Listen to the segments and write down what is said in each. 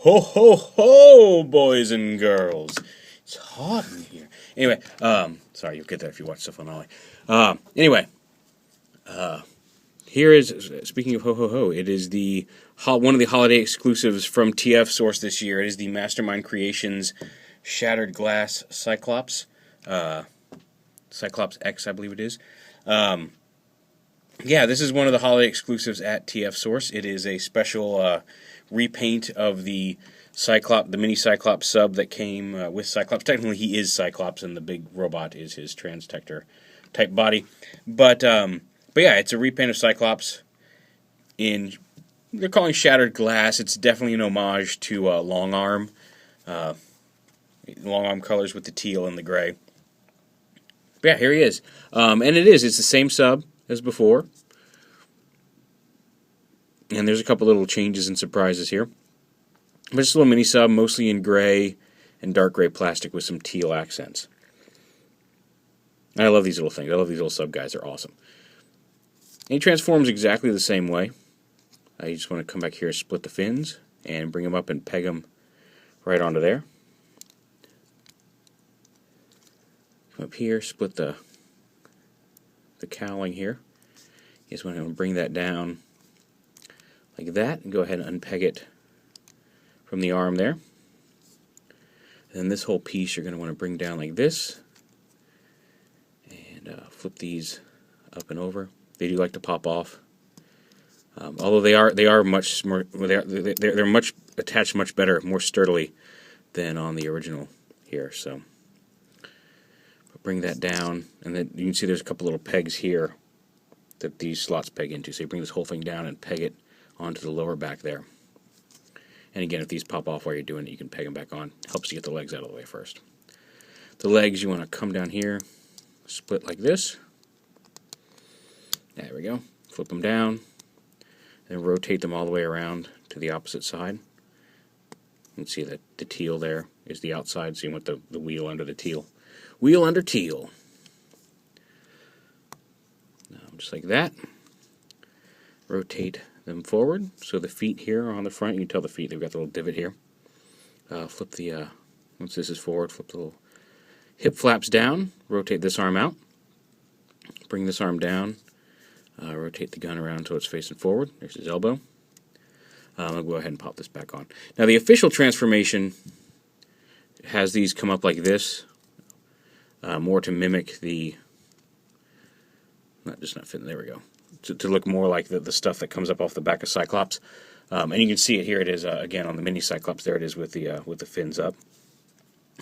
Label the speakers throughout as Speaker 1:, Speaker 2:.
Speaker 1: Ho, ho, ho, boys and girls. It's hot in here. Anyway, sorry, you'll get that if you watch stuff on Ollie. Anyway, here is, speaking of ho, ho, ho, it is one of the holiday exclusives from TFSource this year. It is the Mastermind Creations Shattered Glass Cyclops. CYCLOPS X, I believe it is. Yeah, this is one of the holiday exclusives at TFSource. It is a special repaint of the mini Cyclops sub that came with Cyclops. Technically, he is Cyclops, and the big robot is his Transtector type body. But yeah, it's a repaint of Cyclops in, they're calling Shattered Glass. It's definitely an homage to Long Arm. Long Arm colors with the teal and the gray. But yeah, here he is. And it's the same sub as before. And there's a couple little changes and surprises here. But it's a little mini sub, mostly in gray and dark gray plastic with some teal accents. And I love these little things. I love these little sub guys. They're awesome. And he transforms exactly the same way. You just want to come back here, split the fins, and bring them up and peg them right onto there. Come up here, split the cowling here. You just want to bring that down like that, and go ahead and unpeg it from the arm there. And then this whole piece you're going to want to bring down like this, and flip these up and over. They do like to pop off, although they are much more. They're much attached, much better, more sturdily than on the original here. So bring that down, and then you can see there's a couple little pegs here that these slots peg into. So you bring this whole thing down and peg it onto the lower back there. And again, if these pop off while you're doing it, you can peg them back on. Helps to get the legs out of the way first. The legs, you want to come down here, split like this. There we go. Flip them down, and rotate them all the way around to the opposite side. You can see that the teal there is the outside, so you want the wheel under the teal. Wheel under teal. Now, just like that. Rotate them forward, so the feet here are on the front. You can tell the feet, they've got the little divot here. Flip the, once this is forward, flip the little hip flaps down, rotate this arm out, bring this arm down, rotate the gun around until it's facing forward. There's his elbow. I'll go ahead and pop this back on. Now the official transformation has these come up like this, more to mimic the, not fitting, there we go. To look more like the stuff that comes up off the back of Cyclops. And you can see it here. It is, again, on the mini Cyclops. There it is with the fins up.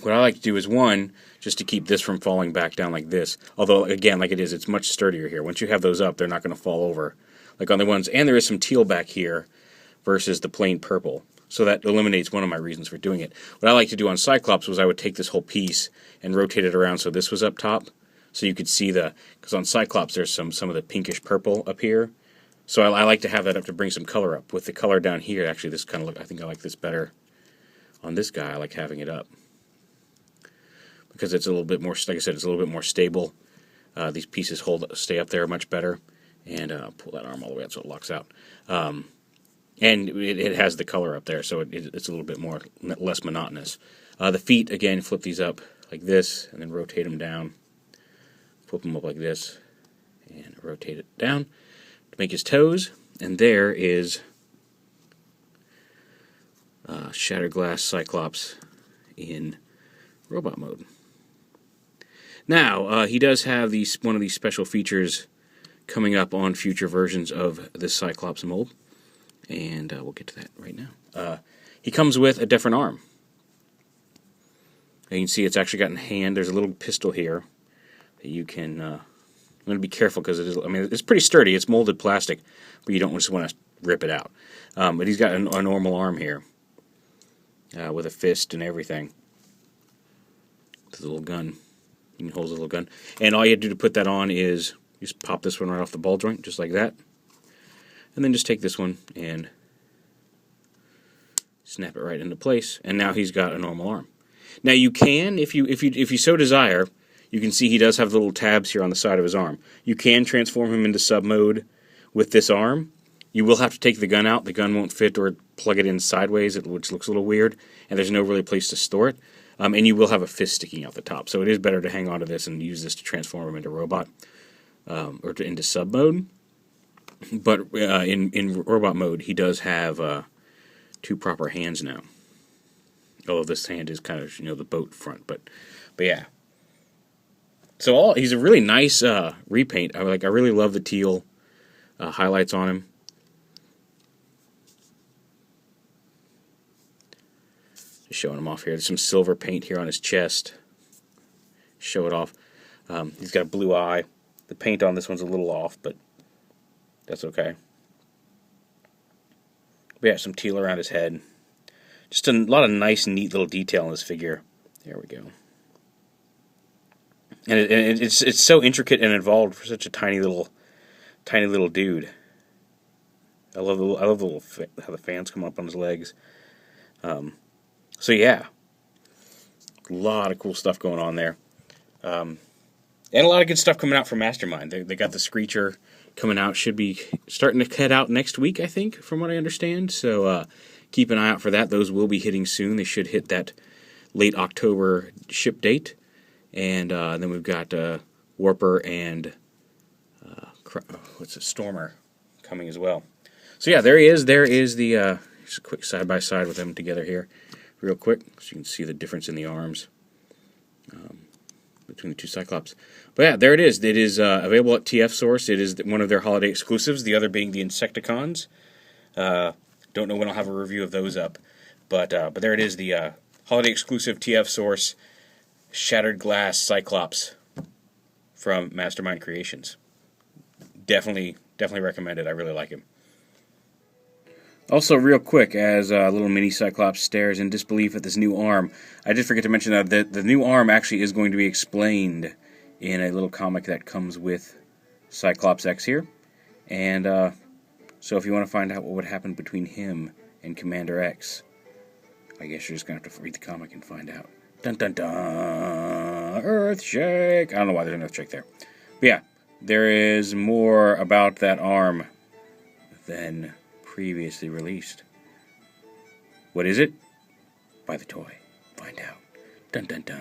Speaker 1: What I like to do is, one, just to keep this from falling back down like this. Although, again, like it is, it's much sturdier here. Once you have those up, they're not going to fall over like on the ones. And there is some teal back here versus the plain purple. So that eliminates one of my reasons for doing it. What I like to do on Cyclops was I would take this whole piece and rotate it around so this was up top. So you could see because on Cyclops there's some of the pinkish purple up here. So I like to have that up to bring some color up. With the color down here, actually this kind of look, I think I like this better on this guy. I like having it up. Because it's a little bit more, like I said, it's a little bit more stable. These pieces stay up there much better. And pull that arm all the way up so it locks out. And it has the color up there, so it's a little bit less monotonous. The feet, again, flip these up like this, and then rotate them down. Flip them up like this, and rotate it down to make his toes. And there is Shattered Glass Cyclops in robot mode. Now, he does have one of these special features coming up on future versions of this Cyclops mold. And we'll get to that right now. He comes with a different arm. And you can see it's actually got in hand. There's a little pistol here. You can, I'm going to be careful because it's pretty sturdy. It's molded plastic, but you don't just want to rip it out. But he's got a normal arm here with a fist and everything. With a little gun. You can hold a little gun. And all you have to do to put that on is just pop this one right off the ball joint, just like that. And then just take this one and snap it right into place. And now he's got a normal arm. Now you can, if you so desire, you can see he does have little tabs here on the side of his arm. You can transform him into sub mode with this arm, You will have to take the gun out. The gun won't fit, or plug it in sideways, which looks a little weird, and there's no really place to store it. And you will have a fist sticking out the top, so it is better to hang on to this and use this to transform him into robot, into sub mode. But in robot mode, he does have 2 proper hands now. Although this hand is kind of, the boat front, but yeah. So he's a really nice repaint. I really love the teal highlights on him. Just showing him off here. There's some silver paint here on his chest. Show it off. He's got a blue eye. The paint on this one's a little off, but that's okay. We have some teal around his head. Just a lot of nice, neat little detail in this figure. There we go. And it's so intricate and involved for such a tiny little dude. I love how the fans come up on his legs. So yeah, a lot of cool stuff going on there, and a lot of good stuff coming out from Mastermind. They got the Screecher coming out. Should be starting to head out next week, I think, from what I understand. So keep an eye out for that. Those will be hitting soon. They should hit that late October ship date. And then we've got Warper and Stormer coming as well. So yeah, there he is. There is the just a quick side by side with them together here, real quick, so you can see the difference in the arms between the 2 Cyclops. But yeah, there it is. It is available at TFSource. It is one of their holiday exclusives. The other being the Insecticons. Don't know when I'll have a review of those up, but there it is. The holiday exclusive TFSource Shattered Glass Cyclops from Mastermind Creations. Definitely recommend it. I really like him. Also, real quick, as little mini Cyclops stares in disbelief at this new arm, I did forget to mention that the new arm actually is going to be explained in a little comic that comes with Cyclops X here. And so if you want to find out what would happen between him and Commander X, I guess you're just going to have to read the comic and find out. Dun dun dun! Earthshake! I don't know why there's an Earthshake there. But yeah, there is more about that arm than previously released. What is it? Buy the toy. Find out. Dun dun dun.